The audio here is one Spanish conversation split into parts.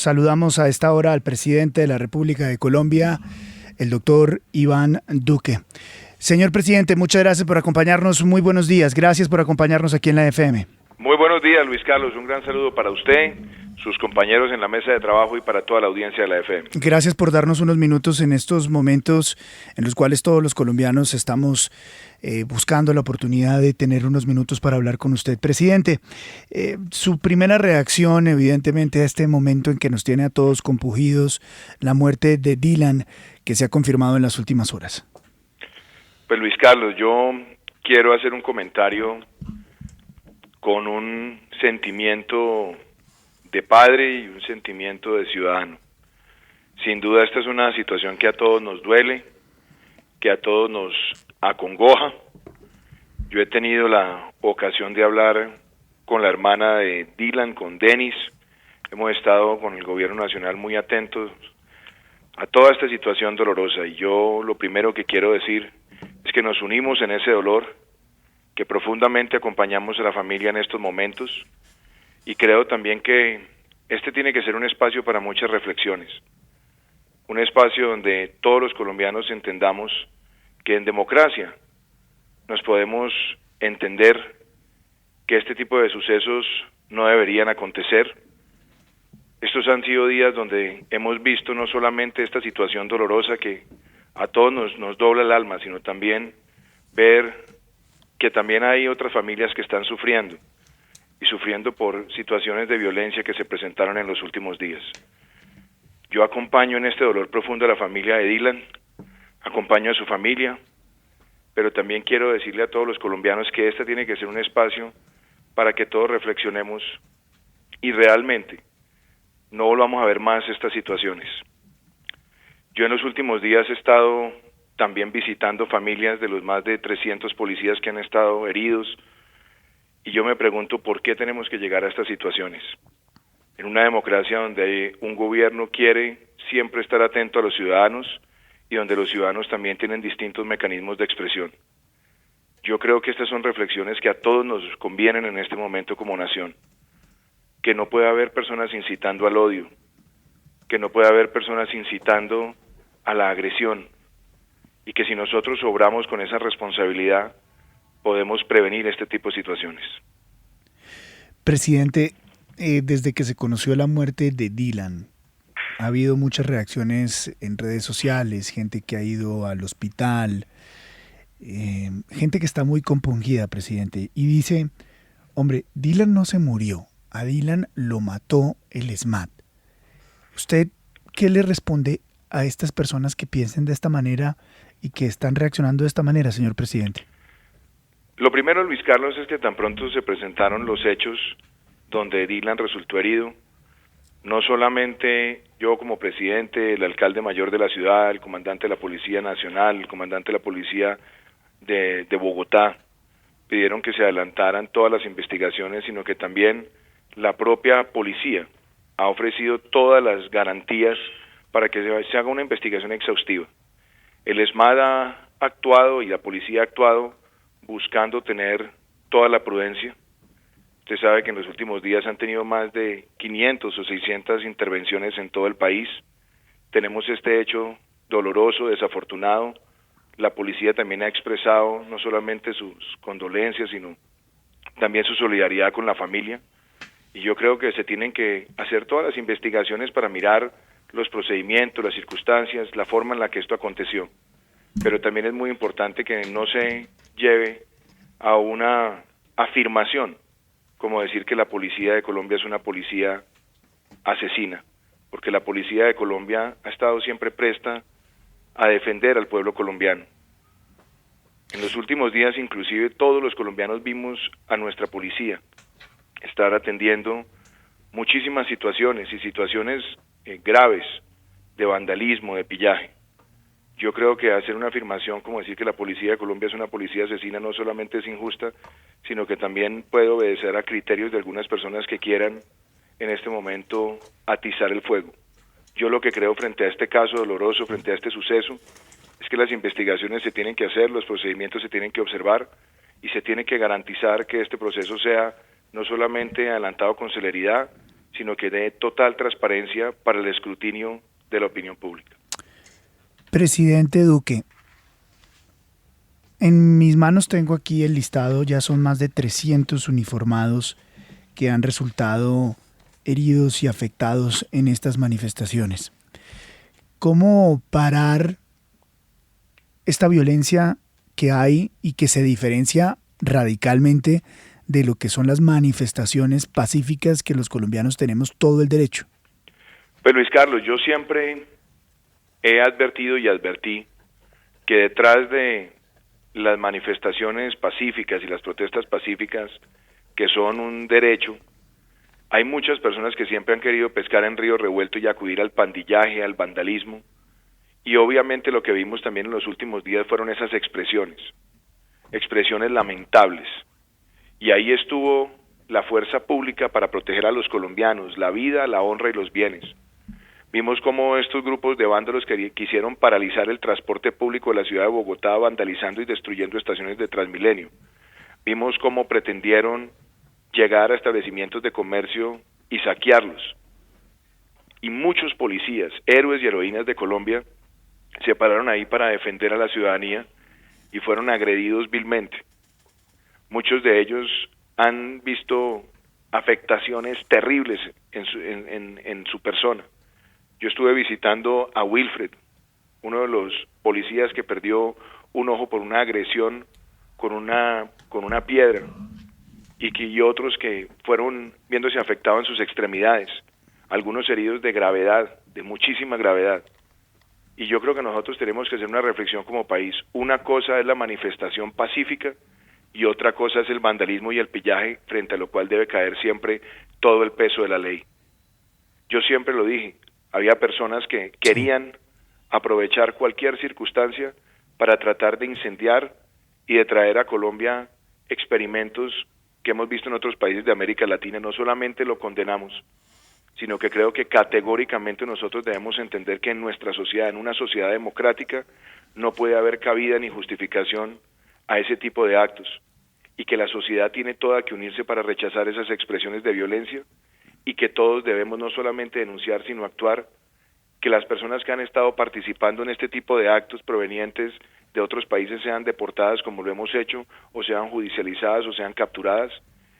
Saludamos a esta hora al presidente de la República de Colombia, el doctor Iván Duque. Señor presidente, muchas gracias por acompañarnos. Muy buenos días. Gracias por acompañarnos aquí en la FM. Muy buenos días, Luis Carlos. Un gran saludo para usted, sus compañeros en la mesa de trabajo y para toda la audiencia de la FM. Gracias por darnos unos minutos en estos momentos en los cuales todos los colombianos estamos buscando la oportunidad de tener unos minutos para hablar con usted. Presidente, su primera reacción evidentemente a este momento en que nos tiene a todos compungidos, la muerte de Dylan, que se ha confirmado en las últimas horas. Pues Luis Carlos, yo quiero hacer un comentario con un sentimiento de padre y un sentimiento de ciudadano. Sin duda esta es una situación que a todos nos duele, que a todos nos acongoja. Yo he tenido la ocasión de hablar con la hermana de Dylan, con Denis. Hemos estado con el gobierno nacional muy atentos a toda esta situación dolorosa, y yo lo primero que quiero decir es que nos unimos en ese dolor, que profundamente acompañamos a la familia en estos momentos, y creo también que este tiene que ser un espacio para muchas reflexiones, un espacio donde todos los colombianos entendamos que en democracia nos podemos entender que este tipo de sucesos no deberían acontecer. Estos han sido días donde hemos visto no solamente esta situación dolorosa que a todos nos dobla el alma, sino también ver que también hay otras familias que están sufriendo, y sufriendo por situaciones de violencia que se presentaron en los últimos días. Yo acompaño en este dolor profundo a la familia de Dylan, acompaño a su familia, pero también quiero decirle a todos los colombianos que este tiene que ser un espacio para que todos reflexionemos y realmente no volvamos a ver más estas situaciones. Yo en los últimos días he estado también visitando familias de los más de 300 policías que han estado heridos, y yo me pregunto por qué tenemos que llegar a estas situaciones. En una democracia donde un gobierno quiere siempre estar atento a los ciudadanos y donde los ciudadanos también tienen distintos mecanismos de expresión. Yo creo que estas son reflexiones que a todos nos convienen en este momento como nación. Que no puede haber personas incitando al odio, que no puede haber personas incitando a la agresión, y que si nosotros obramos con esa responsabilidad, podemos prevenir este tipo de situaciones. Presidente, desde que se conoció la muerte de Dylan, ha habido muchas reacciones en redes sociales, gente que ha ido al hospital, gente que está muy compungida, presidente, y dice, hombre, Dylan no se murió, a Dylan lo mató el SMAT. ¿Usted qué le responde a estas personas que piensen de esta manera y que están reaccionando de esta manera, señor presidente? Lo primero, Luis Carlos, es que tan pronto se presentaron los hechos donde Dylan resultó herido, no solamente yo como presidente, el alcalde mayor de la ciudad, el comandante de la Policía Nacional, el comandante de la Policía de Bogotá, pidieron que se adelantaran todas las investigaciones, sino que también la propia policía ha ofrecido todas las garantías para que se haga una investigación exhaustiva. El SMAT ha actuado y la policía ha actuado buscando tener toda la prudencia. Usted sabe que en los últimos días han tenido más de 500 o 600 intervenciones en todo el país. Tenemos este hecho doloroso, desafortunado. La policía también ha expresado no solamente sus condolencias, sino también su solidaridad con la familia. Y yo creo que se tienen que hacer todas las investigaciones para mirar los procedimientos, las circunstancias, la forma en la que esto aconteció. Pero también es muy importante que no se lleve a una afirmación, como decir que la policía de Colombia es una policía asesina, porque la policía de Colombia ha estado siempre presta a defender al pueblo colombiano. En los últimos días, inclusive, todos los colombianos vimos a nuestra policía estar atendiendo muchísimas situaciones, y situaciones graves de vandalismo, de pillaje. Yo creo que hacer una afirmación como decir que la policía de Colombia es una policía asesina no solamente es injusta, sino que también puede obedecer a criterios de algunas personas que quieran en este momento atizar el fuego. Yo lo que creo frente a este caso doloroso, frente a este suceso, es que las investigaciones se tienen que hacer, los procedimientos se tienen que observar y se tiene que garantizar que este proceso sea no solamente adelantado con celeridad, sino que dé total transparencia para el escrutinio de la opinión pública. Presidente Duque, en mis manos tengo aquí el listado, ya son más de 300 uniformados que han resultado heridos y afectados en estas manifestaciones. ¿Cómo parar esta violencia que hay y que se diferencia radicalmente de lo que son las manifestaciones pacíficas que los colombianos tenemos todo el derecho? Pues Luis Carlos, yo siempre he advertido y advertí que detrás de las manifestaciones pacíficas y las protestas pacíficas, que son un derecho, hay muchas personas que siempre han querido pescar en río revuelto y acudir al pandillaje, al vandalismo, y obviamente lo que vimos también en los últimos días fueron esas expresiones lamentables, y ahí estuvo la fuerza pública para proteger a los colombianos, la vida, la honra y los bienes. Vimos cómo estos grupos de vándalos quisieron paralizar el transporte público de la ciudad de Bogotá, vandalizando y destruyendo estaciones de Transmilenio. Vimos cómo pretendieron llegar a establecimientos de comercio y saquearlos. Y muchos policías, héroes y heroínas de Colombia, se pararon ahí para defender a la ciudadanía y fueron agredidos vilmente. Muchos de ellos han visto afectaciones terribles en su persona. Yo estuve visitando a Wilfred, uno de los policías que perdió un ojo por una agresión con una piedra, y otros que fueron viéndose afectados en sus extremidades, algunos heridos de gravedad, de muchísima gravedad. Y yo creo que nosotros tenemos que hacer una reflexión como país. Una cosa es la manifestación pacífica y otra cosa es el vandalismo y el pillaje, frente a lo cual debe caer siempre todo el peso de la ley. Yo siempre lo dije, había personas que querían aprovechar cualquier circunstancia para tratar de incendiar y de traer a Colombia experimentos que hemos visto en otros países de América Latina. No solamente lo condenamos, sino que creo que categóricamente nosotros debemos entender que en nuestra sociedad, en una sociedad democrática, no puede haber cabida ni justificación a ese tipo de actos, y que la sociedad tiene toda que unirse para rechazar esas expresiones de violencia, y que todos debemos no solamente denunciar, sino actuar, que las personas que han estado participando en este tipo de actos provenientes de otros países sean deportadas como lo hemos hecho, o sean judicializadas o sean capturadas,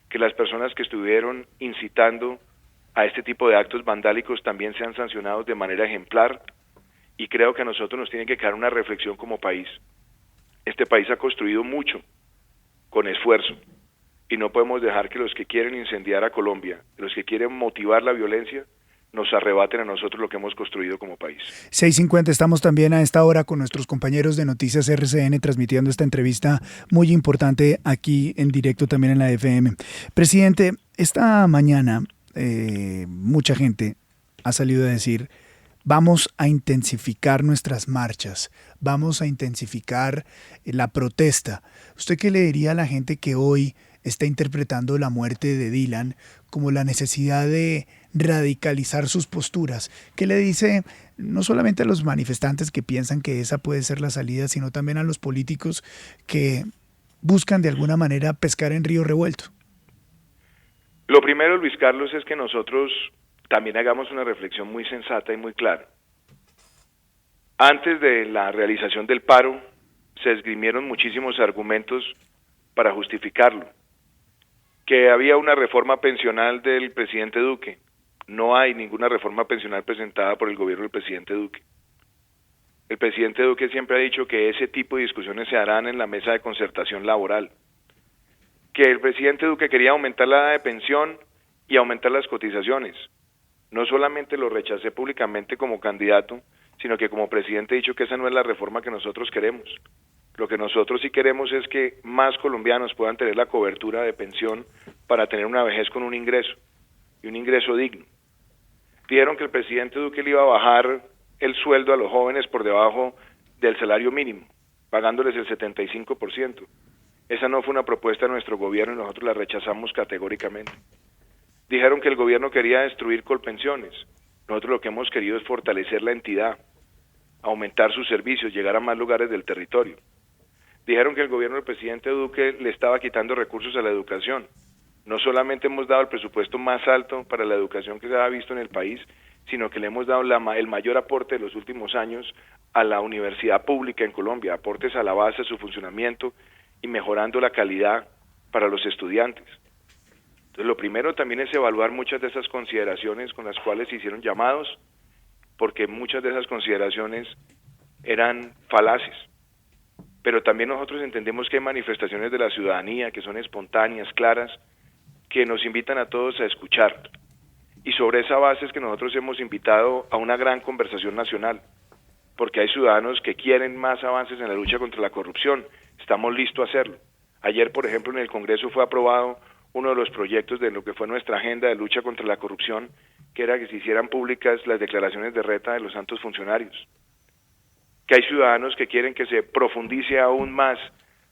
que las personas que estuvieron incitando a este tipo de actos vandálicos también sean sancionados de manera ejemplar, y creo que a nosotros nos tiene que quedar una reflexión como país. Este país ha construido mucho con esfuerzo, y no podemos dejar que los que quieren incendiar a Colombia, los que quieren motivar la violencia, nos arrebaten a nosotros lo que hemos construido como país. 6:50, estamos también a esta hora con nuestros compañeros de Noticias RCN transmitiendo esta entrevista muy importante aquí en directo también en la FM. Presidente, esta mañana mucha gente ha salido a decir: vamos a intensificar nuestras marchas, vamos a intensificar la protesta. ¿Usted qué le diría a la gente que hoy está interpretando la muerte de Dylan como la necesidad de radicalizar sus posturas? ¿Qué le dice no solamente a los manifestantes que piensan que esa puede ser la salida, sino también a los políticos que buscan de alguna manera pescar en río revuelto? Lo primero, Luis Carlos, es que nosotros también hagamos una reflexión muy sensata y muy clara. Antes de la realización del paro, se esgrimieron muchísimos argumentos para justificarlo. Que había una reforma pensional del presidente Duque. No hay ninguna reforma pensional presentada por el gobierno del presidente Duque. El presidente Duque siempre ha dicho que ese tipo de discusiones se harán en la mesa de concertación laboral. Que el presidente Duque quería aumentar la edad de pensión y aumentar las cotizaciones. No solamente lo rechacé públicamente como candidato, sino que como presidente he dicho que esa no es la reforma que nosotros queremos. Lo que nosotros sí queremos es que más colombianos puedan tener la cobertura de pensión para tener una vejez con un ingreso, y un ingreso digno. Dijeron que el presidente Duque le iba a bajar el sueldo a los jóvenes por debajo del salario mínimo, pagándoles el 75%. Esa no fue una propuesta de nuestro gobierno y nosotros la rechazamos categóricamente. Dijeron que el gobierno quería destruir Colpensiones. Nosotros lo que hemos querido es fortalecer la entidad, aumentar sus servicios, llegar a más lugares del territorio. Dijeron que el gobierno del presidente Duque le estaba quitando recursos a la educación. No solamente hemos dado el presupuesto más alto para la educación que se ha visto en el país, sino que le hemos dado el mayor aporte de los últimos años a la universidad pública en Colombia, aportes a la base, a su funcionamiento y mejorando la calidad para los estudiantes. Entonces, lo primero también es evaluar muchas de esas consideraciones con las cuales se hicieron llamados, porque muchas de esas consideraciones eran falaces. Pero también nosotros entendemos que hay manifestaciones de la ciudadanía que son espontáneas, claras, que nos invitan a todos a escuchar. Y sobre esa base es que nosotros hemos invitado a una gran conversación nacional, porque hay ciudadanos que quieren más avances en la lucha contra la corrupción. Estamos listos a hacerlo. Ayer, por ejemplo, en el Congreso fue aprobado uno de los proyectos de lo que fue nuestra agenda de lucha contra la corrupción, que era que se hicieran públicas las declaraciones de renta de los altos funcionarios. Que hay ciudadanos que quieren que se profundice aún más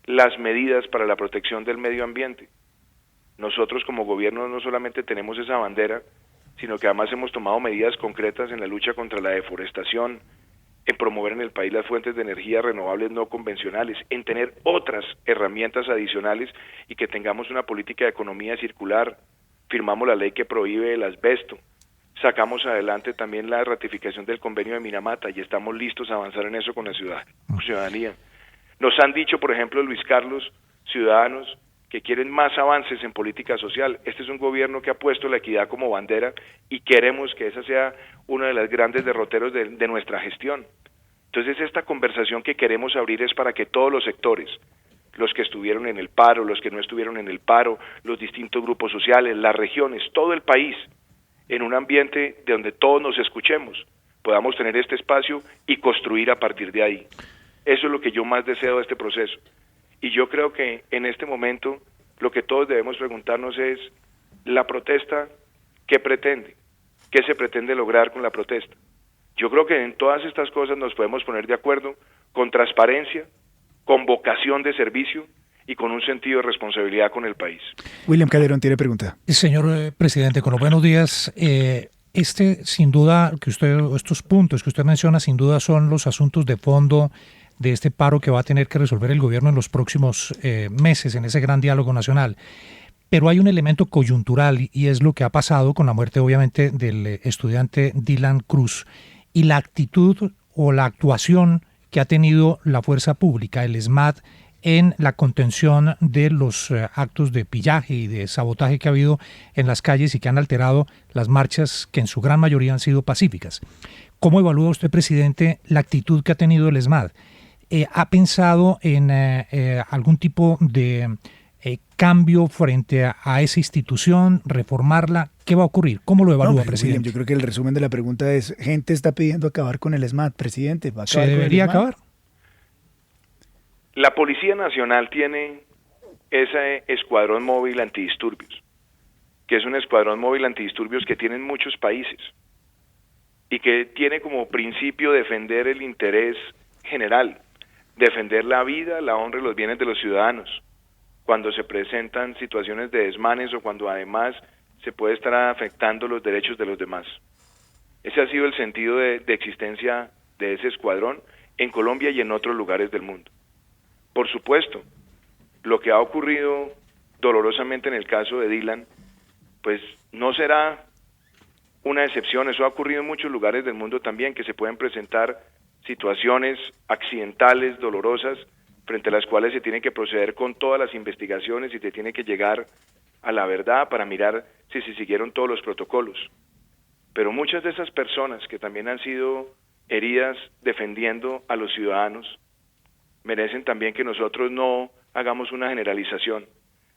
las medidas para la protección del medio ambiente. Nosotros como gobierno no solamente tenemos esa bandera, sino que además hemos tomado medidas concretas en la lucha contra la deforestación, en promover en el país las fuentes de energía renovables no convencionales, en tener otras herramientas adicionales y que tengamos una política de economía circular. Firmamos la ley que prohíbe el asbesto, sacamos adelante también la ratificación del convenio de Minamata y estamos listos a avanzar en eso con la ciudadanía. Nos han dicho, por ejemplo, Luis Carlos, ciudadanos que quieren más avances en política social. Este es un gobierno que ha puesto la equidad como bandera y queremos que esa sea uno de los grandes derroteros de nuestra gestión. Entonces, esta conversación que queremos abrir es para que todos los sectores, los que estuvieron en el paro, los que no estuvieron en el paro, los distintos grupos sociales, las regiones, todo el país, en un ambiente de donde todos nos escuchemos, podamos tener este espacio y construir a partir de ahí. Eso es lo que yo más deseo de este proceso. Y yo creo que en este momento lo que todos debemos preguntarnos es, la protesta, ¿qué pretende? ¿Qué se pretende lograr con la protesta? Yo creo que en todas estas cosas nos podemos poner de acuerdo con transparencia, con vocación de servicio y con un sentido de responsabilidad con el país. William Calderón tiene pregunta. Señor presidente, con los buenos días. Sin duda, estos puntos que usted menciona, sin duda son los asuntos de fondo de este paro que va a tener que resolver el gobierno en los próximos meses en ese gran diálogo nacional. Pero hay un elemento coyuntural y es lo que ha pasado con la muerte, obviamente, del estudiante Dylan Cruz y la actitud o la actuación que ha tenido la fuerza pública, el SMAT, en la contención de los actos de pillaje y de sabotaje que ha habido en las calles y que han alterado las marchas que en su gran mayoría han sido pacíficas. ¿Cómo evalúa usted, presidente, la actitud que ha tenido el SMAT? ¿Ha pensado en algún tipo de cambio frente a esa institución, reformarla? ¿Qué va a ocurrir? ¿Cómo lo evalúa, presidente? William, yo creo que el resumen de la pregunta es, gente está pidiendo acabar con el SMAT, presidente. ¿Va a acabar ¿Se debería acabar? La Policía Nacional tiene ese escuadrón móvil antidisturbios, que es un escuadrón móvil antidisturbios que tienen muchos países y que tiene como principio defender el interés general, defender la vida, la honra y los bienes de los ciudadanos cuando se presentan situaciones de desmanes o cuando además se puede estar afectando los derechos de los demás. Ese ha sido el sentido de existencia de ese escuadrón en Colombia y en otros lugares del mundo. Por supuesto, lo que ha ocurrido dolorosamente en el caso de Dylan, pues no será una excepción, eso ha ocurrido en muchos lugares del mundo también, que se pueden presentar situaciones accidentales, dolorosas, frente a las cuales se tiene que proceder con todas las investigaciones y se tiene que llegar a la verdad para mirar si se siguieron todos los protocolos. Pero muchas de esas personas que también han sido heridas defendiendo a los ciudadanos, merecen también que nosotros no hagamos una generalización,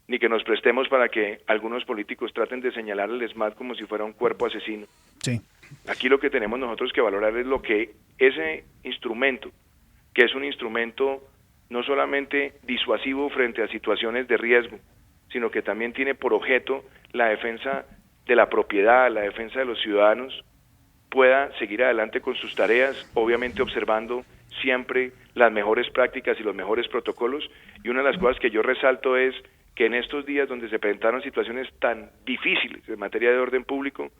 ni que nos prestemos para que algunos políticos traten de señalar al SMAT como si fuera un cuerpo asesino. Sí. Aquí lo que tenemos nosotros que valorar es lo que ese instrumento, que es un instrumento no solamente disuasivo frente a situaciones de riesgo, sino que también tiene por objeto la defensa de la propiedad, la defensa de los ciudadanos, pueda seguir adelante con sus tareas, obviamente observando siempre las mejores prácticas y los mejores protocolos. Y una de las cosas que yo resalto es que en estos días donde se presentaron situaciones tan difíciles en materia de orden público,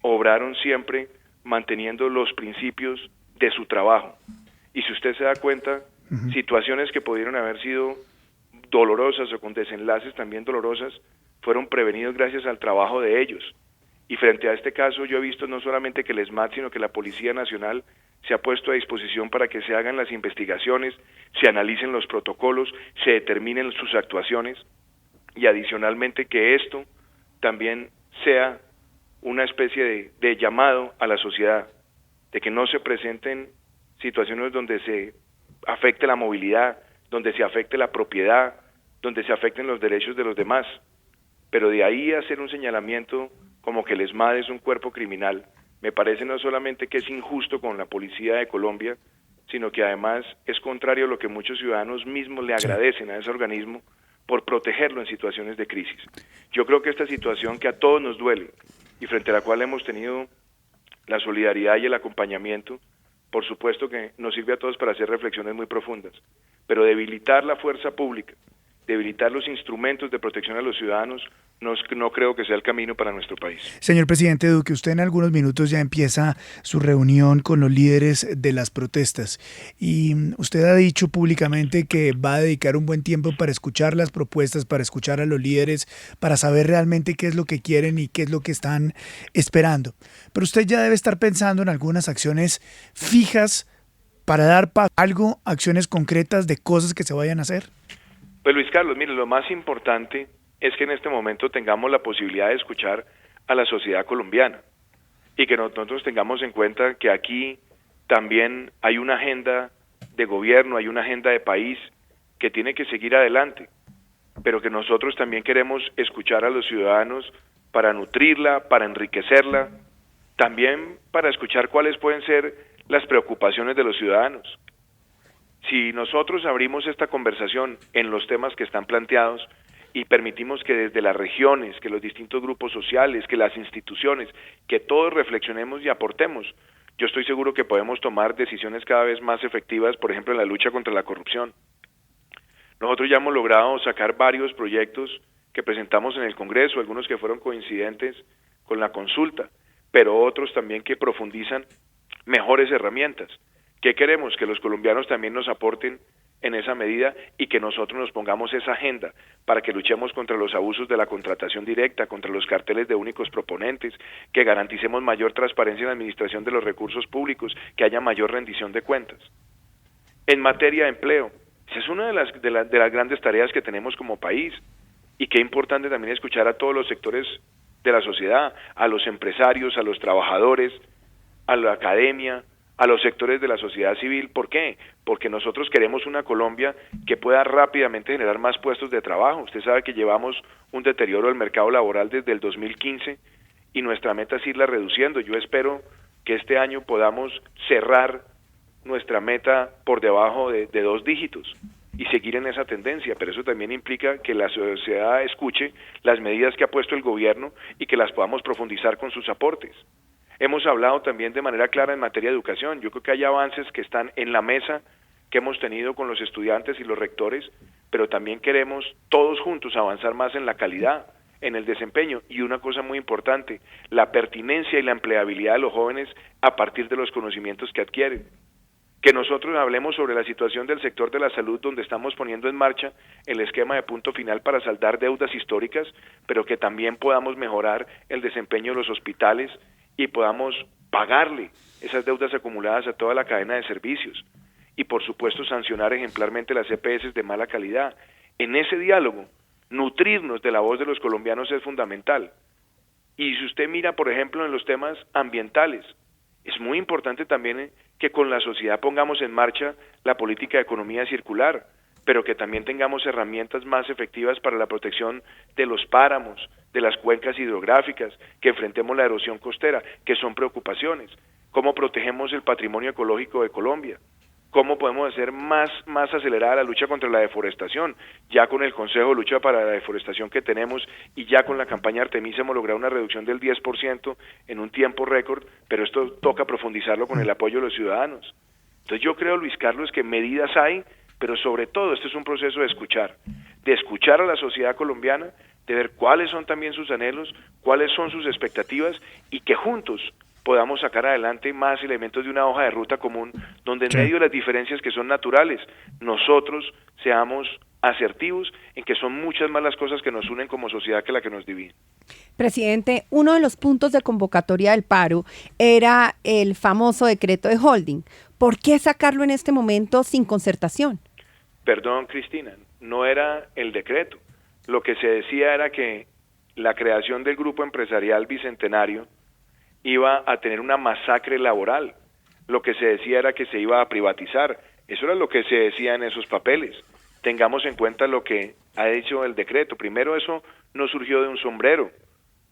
obraron siempre manteniendo los principios de su trabajo. Y si usted se da cuenta, situaciones que pudieron haber sido dolorosas o con desenlaces también dolorosas, fueron prevenidos gracias al trabajo de ellos. Y frente a este caso yo he visto no solamente que el ESMAD, sino que la Policía Nacional se ha puesto a disposición para que se hagan las investigaciones, se analicen los protocolos, se determinen sus actuaciones y adicionalmente que esto también sea una especie de llamado a la sociedad, de que no se presenten situaciones donde se afecte la movilidad, donde se afecte la propiedad, donde se afecten los derechos de los demás. Pero de ahí a hacer un señalamiento como que el ESMAD es un cuerpo criminal, me parece no solamente que es injusto con la policía de Colombia, sino que además es contrario a lo que muchos ciudadanos mismos le agradecen a ese organismo por protegerlo en situaciones de crisis. Yo creo que esta situación que a todos nos duele y frente a la cual hemos tenido la solidaridad y el acompañamiento, por supuesto que nos sirve a todos para hacer reflexiones muy profundas, pero debilitar la fuerza pública, debilitar los instrumentos de protección a los ciudadanos, no creo que sea el camino para nuestro país. Señor presidente Duque, usted en algunos minutos ya empieza su reunión con los líderes de las protestas y usted ha dicho públicamente que va a dedicar un buen tiempo para escuchar las propuestas, para escuchar a los líderes, para saber realmente qué es lo que quieren y qué es lo que están esperando. Pero usted ya debe estar pensando en algunas acciones fijas para dar paso a algo, acciones concretas de cosas que se vayan a hacer. Pues Luis Carlos, mire, lo más importante es que en este momento tengamos la posibilidad de escuchar a la sociedad colombiana y que nosotros tengamos en cuenta que aquí también hay una agenda de gobierno, hay una agenda de país que tiene que seguir adelante, pero que nosotros también queremos escuchar a los ciudadanos para nutrirla, para enriquecerla, también para escuchar cuáles pueden ser las preocupaciones de los ciudadanos. Si nosotros abrimos esta conversación en los temas que están planteados y permitimos que desde las regiones, que los distintos grupos sociales, que las instituciones, que todos reflexionemos y aportemos, yo estoy seguro que podemos tomar decisiones cada vez más efectivas, por ejemplo, en la lucha contra la corrupción. Nosotros ya hemos logrado sacar varios proyectos que presentamos en el Congreso, algunos que fueron coincidentes con la consulta, pero otros también que profundizan mejores herramientas. ¿Qué queremos? Que los colombianos también nos aporten en esa medida y que nosotros nos pongamos esa agenda para que luchemos contra los abusos de la contratación directa, contra los carteles de únicos proponentes, que garanticemos mayor transparencia en la administración de los recursos públicos, que haya mayor rendición de cuentas. En materia de empleo, esa es una de las grandes tareas que tenemos como país y qué importante también escuchar a todos los sectores de la sociedad, a los empresarios, a los trabajadores, a la academia, a los sectores de la sociedad civil. ¿Por qué? Porque nosotros queremos una Colombia que pueda rápidamente generar más puestos de trabajo. Usted sabe que llevamos un deterioro del mercado laboral desde el 2015 y nuestra meta es irla reduciendo. Yo espero que este año podamos cerrar nuestra meta por debajo de 2 dígitos y seguir en esa tendencia, pero eso también implica que la sociedad escuche las medidas que ha puesto el gobierno y que las podamos profundizar con sus aportes. Hemos hablado también de manera clara en materia de educación. Yo creo que hay avances que están en la mesa que hemos tenido con los estudiantes y los rectores, pero también queremos todos juntos avanzar más en la calidad, en el desempeño y una cosa muy importante, la pertinencia y la empleabilidad de los jóvenes a partir de los conocimientos que adquieren. Que nosotros hablemos sobre la situación del sector de la salud, donde estamos poniendo en marcha el esquema de punto final para saldar deudas históricas, pero que también podamos mejorar el desempeño de los hospitales y podamos pagarle esas deudas acumuladas a toda la cadena de servicios y por supuesto sancionar ejemplarmente las EPS de mala calidad. En ese diálogo, nutrirnos de la voz de los colombianos es fundamental. Y si usted mira, por ejemplo, en los temas ambientales, es muy importante también que con la sociedad pongamos en marcha la política de economía circular, pero que también tengamos herramientas más efectivas para la protección de los páramos, de las cuencas hidrográficas, que enfrentemos la erosión costera, que son preocupaciones. ¿Cómo protegemos el patrimonio ecológico de Colombia? ¿Cómo podemos hacer más acelerada la lucha contra la deforestación? Ya con el Consejo de Lucha para la Deforestación que tenemos y ya con la campaña Artemisa hemos logrado una reducción del 10% en un tiempo récord, pero esto toca profundizarlo con el apoyo de los ciudadanos. Entonces yo creo, Luis Carlos, que medidas hay, pero sobre todo este es un proceso de escuchar a la sociedad colombiana, de ver cuáles son también sus anhelos, cuáles son sus expectativas y que juntos podamos sacar adelante más elementos de una hoja de ruta común, donde en Sí. medio de las diferencias que son naturales, nosotros seamos asertivos en que son muchas más las cosas que nos unen como sociedad que la que nos dividen. Presidente, uno de los puntos de convocatoria del paro era el famoso decreto de holding. ¿Por qué sacarlo en este momento sin concertación? Perdón, Cristina, no era el decreto. Lo que se decía era que la creación del Grupo Empresarial Bicentenario iba a tener una masacre laboral. Lo que se decía era que se iba a privatizar. Eso era lo que se decía en esos papeles. Tengamos en cuenta lo que ha hecho el decreto. Primero, eso no surgió de un sombrero.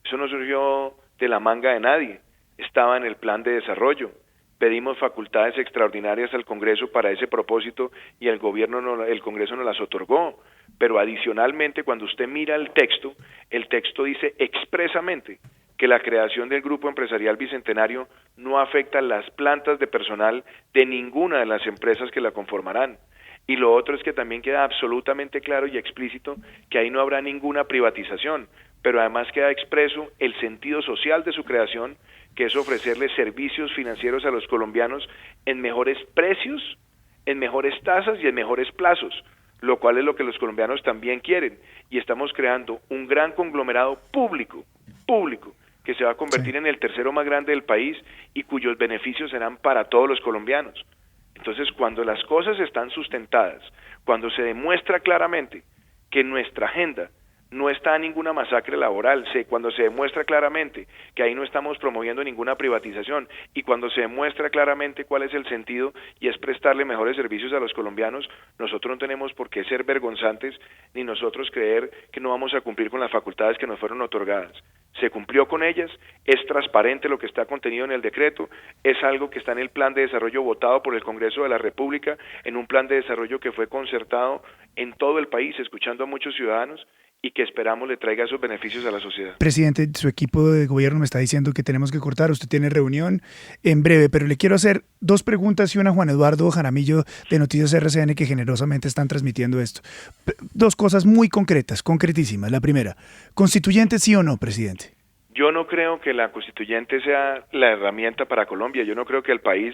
Eso no surgió de la manga de nadie. Estaba en el plan de desarrollo. Pedimos facultades extraordinarias al Congreso para ese propósito y el Congreso nos las otorgó. Pero adicionalmente, cuando usted mira el texto dice expresamente que la creación del Grupo Empresarial Bicentenario no afecta las plantas de personal de ninguna de las empresas que la conformarán. Y lo otro es que también queda absolutamente claro y explícito que ahí no habrá ninguna privatización, pero además queda expreso el sentido social de su creación, que es ofrecerles servicios financieros a los colombianos en mejores precios, en mejores tasas y en mejores plazos, lo cual es lo que los colombianos también quieren. Y estamos creando un gran conglomerado público, que se va a convertir en el tercero más grande del país y cuyos beneficios serán para todos los colombianos. Entonces, cuando las cosas están sustentadas, cuando se demuestra claramente que nuestra agenda no está en ninguna masacre laboral, cuando se demuestra claramente que ahí no estamos promoviendo ninguna privatización y cuando se demuestra claramente cuál es el sentido y es prestarle mejores servicios a los colombianos, nosotros no tenemos por qué ser vergonzantes ni nosotros creer que no vamos a cumplir con las facultades que nos fueron otorgadas. Se cumplió con ellas, es transparente lo que está contenido en el decreto, es algo que está en el plan de desarrollo votado por el Congreso de la República, en un plan de desarrollo que fue concertado en todo el país, escuchando a muchos ciudadanos y que esperamos le traiga esos beneficios a la sociedad. Presidente, su equipo de gobierno me está diciendo que tenemos que cortar, usted tiene reunión en breve, pero le quiero hacer dos preguntas y una a Juan Eduardo Jaramillo de Noticias RCN que generosamente están transmitiendo esto. Dos cosas muy concretas, concretísimas. La primera, ¿constituyente sí o no, presidente? Yo no creo que la constituyente sea la herramienta para Colombia, yo no creo que el país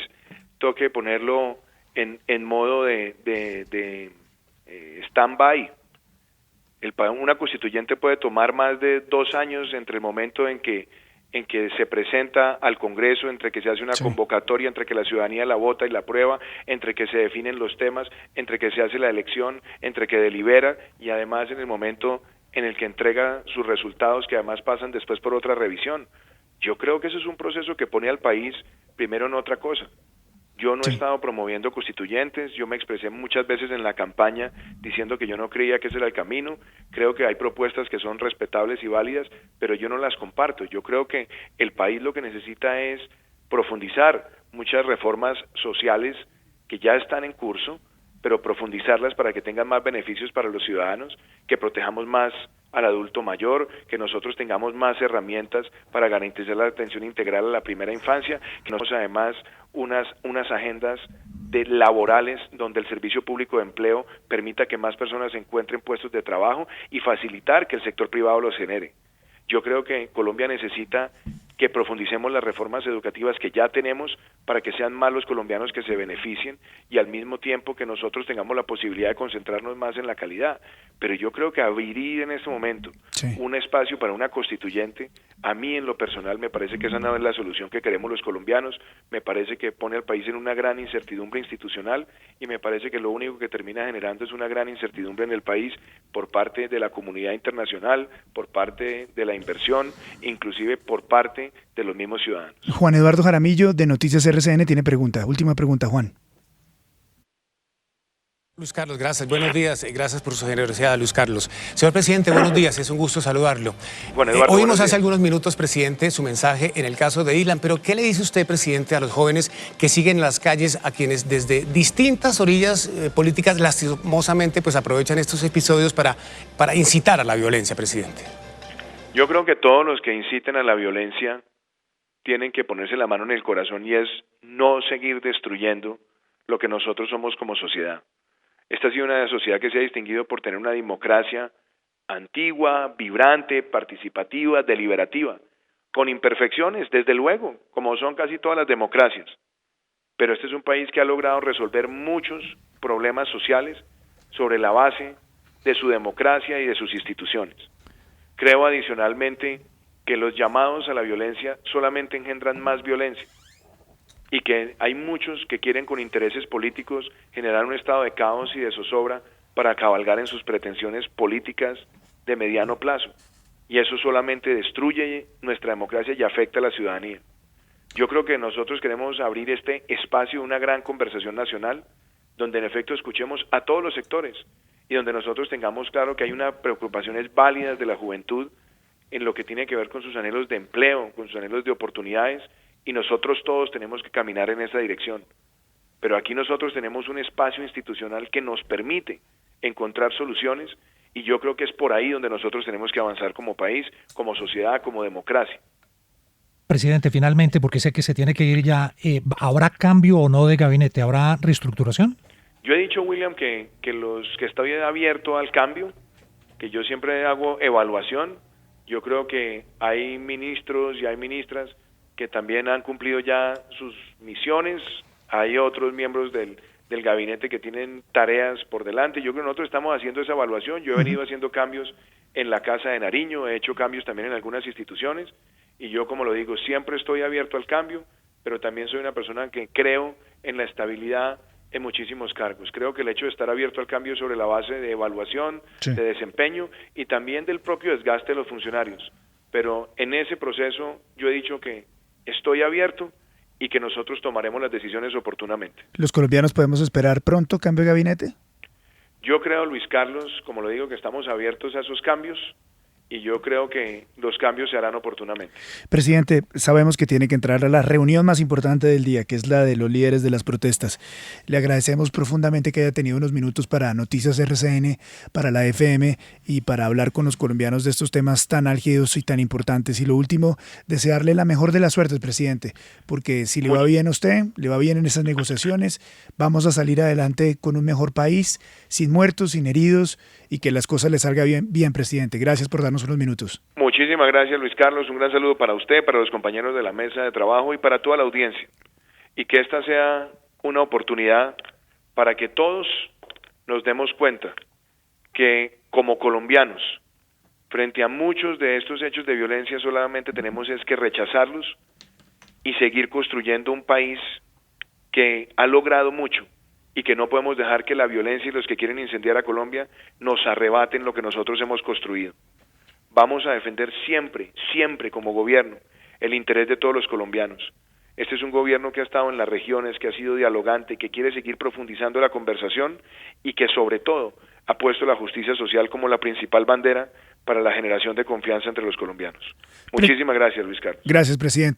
toque ponerlo en modo de stand-by. Una constituyente puede tomar más de 2 años entre el momento en que se presenta al Congreso, entre que se hace una convocatoria, entre que la ciudadanía la vota y la aprueba, entre que se definen los temas, entre que se hace la elección, entre que delibera y además en el momento en el que entrega sus resultados, que además pasan después por otra revisión. Yo creo que eso es un proceso que pone al país primero en otra cosa. Yo no he estado promoviendo constituyentes, yo me expresé muchas veces en la campaña diciendo que yo no creía que ese era el camino, creo que hay propuestas que son respetables y válidas, pero yo no las comparto. Yo creo que el país lo que necesita es profundizar muchas reformas sociales que ya están en curso, pero profundizarlas para que tengan más beneficios para los ciudadanos, que protejamos más al adulto mayor, que nosotros tengamos más herramientas para garantizar la atención integral a la primera infancia, que nosotros además unas agendas laborales donde el servicio público de empleo permita que más personas encuentren puestos de trabajo y facilitar que el sector privado los genere. Yo creo que Colombia necesita que profundicemos las reformas educativas que ya tenemos para que sean más los colombianos que se beneficien y al mismo tiempo que nosotros tengamos la posibilidad de concentrarnos más en la calidad. Pero yo creo que abrir en este momento un espacio para una constituyente, a mí en lo personal me parece que esa no es la solución que queremos los colombianos, me parece que pone al país en una gran incertidumbre institucional y me parece que lo único que termina generando es una gran incertidumbre en el país por parte de la comunidad internacional, por parte de la inversión, inclusive por parte de los mismos ciudadanos. Juan Eduardo Jaramillo de Noticias RCN tiene pregunta. Última pregunta, Juan. Luis Carlos, gracias. Buenos días. Gracias por su generosidad, Luis Carlos. Señor presidente, buenos días. Es un gusto saludarlo. Bueno, Eduardo, oímos hace algunos minutos, presidente, su mensaje en el caso de Dylan, pero ¿qué le dice usted, presidente, a los jóvenes que siguen en las calles, a quienes desde distintas orillas políticas lastimosamente pues aprovechan estos episodios para incitar a la violencia, presidente? Yo creo que todos los que inciten a la violencia tienen que ponerse la mano en el corazón y es no seguir destruyendo lo que nosotros somos como sociedad. Esta ha sido una sociedad que se ha distinguido por tener una democracia antigua, vibrante, participativa, deliberativa. con imperfecciones, desde luego, como son casi todas las democracias. Pero este es un país que ha logrado resolver muchos problemas sociales sobre la base de su democracia y de sus instituciones. Creo adicionalmente que los llamados a la violencia solamente engendran más violencia y que hay muchos que quieren con intereses políticos generar un estado de caos y de zozobra para cabalgar en sus pretensiones políticas de mediano plazo. Y eso solamente destruye nuestra democracia y afecta a la ciudadanía. Yo creo que nosotros queremos abrir este espacio, una gran conversación nacional, donde en efecto escuchemos a todos los sectores y donde nosotros tengamos claro que hay unas preocupaciones válidas de la juventud en lo que tiene que ver con sus anhelos de empleo, con sus anhelos de oportunidades, y nosotros todos tenemos que caminar en esa dirección. Pero aquí nosotros tenemos un espacio institucional que nos permite encontrar soluciones, y yo creo que es por ahí donde nosotros tenemos que avanzar como país, como sociedad, como democracia. Presidente, finalmente, porque sé que se tiene que ir ya, ¿habrá cambio o no de gabinete? ¿Habrá reestructuración? Yo he dicho, William, que estoy abierto al cambio, que yo siempre hago evaluación. Yo creo que hay ministros y hay ministras que también han cumplido ya sus misiones. Hay otros miembros del gabinete que tienen tareas por delante. Yo creo que nosotros estamos haciendo esa evaluación. Yo he venido haciendo cambios en la Casa de Nariño, he hecho cambios también en algunas instituciones, y yo, como lo digo, siempre estoy abierto al cambio, pero también soy una persona que creo en la estabilidad en muchísimos cargos. Creo que el hecho de estar abierto al cambio sobre la base de evaluación, sí, de desempeño y también del propio desgaste de los funcionarios. Pero en ese proceso yo he dicho que estoy abierto y que nosotros tomaremos las decisiones oportunamente. ¿Los colombianos podemos esperar pronto cambio de gabinete? Yo creo, Luis Carlos, como lo digo, que estamos abiertos a esos cambios, y yo creo que los cambios se harán oportunamente. Presidente, sabemos que tiene que entrar a la reunión más importante del día, que es la de los líderes de las protestas. Le agradecemos profundamente que haya tenido unos minutos para Noticias RCN, para la FM y para hablar con los colombianos de estos temas tan álgidos y tan importantes. Y lo último, desearle la mejor de las suertes, presidente, porque si le va bien a usted, le va bien en esas negociaciones, vamos a salir adelante con un mejor país, sin muertos, sin heridos, y que las cosas le salgan bien, presidente. Gracias por darnos unos minutos. Muchísimas gracias, Luis Carlos. Un gran saludo para usted, para los compañeros de la mesa de trabajo y para toda la audiencia. Y que esta sea una oportunidad para que todos nos demos cuenta que como colombianos, frente a muchos de estos hechos de violencia, solamente tenemos es que rechazarlos y seguir construyendo un país que ha logrado mucho, y que no podemos dejar que la violencia y los que quieren incendiar a Colombia nos arrebaten lo que nosotros hemos construido. Vamos a defender siempre, siempre como gobierno, el interés de todos los colombianos. Este es un gobierno que ha estado en las regiones, que ha sido dialogante, que quiere seguir profundizando la conversación y que sobre todo ha puesto la justicia social como la principal bandera para la generación de confianza entre los colombianos. Muchísimas gracias, Luis Carlos. Gracias, presidente.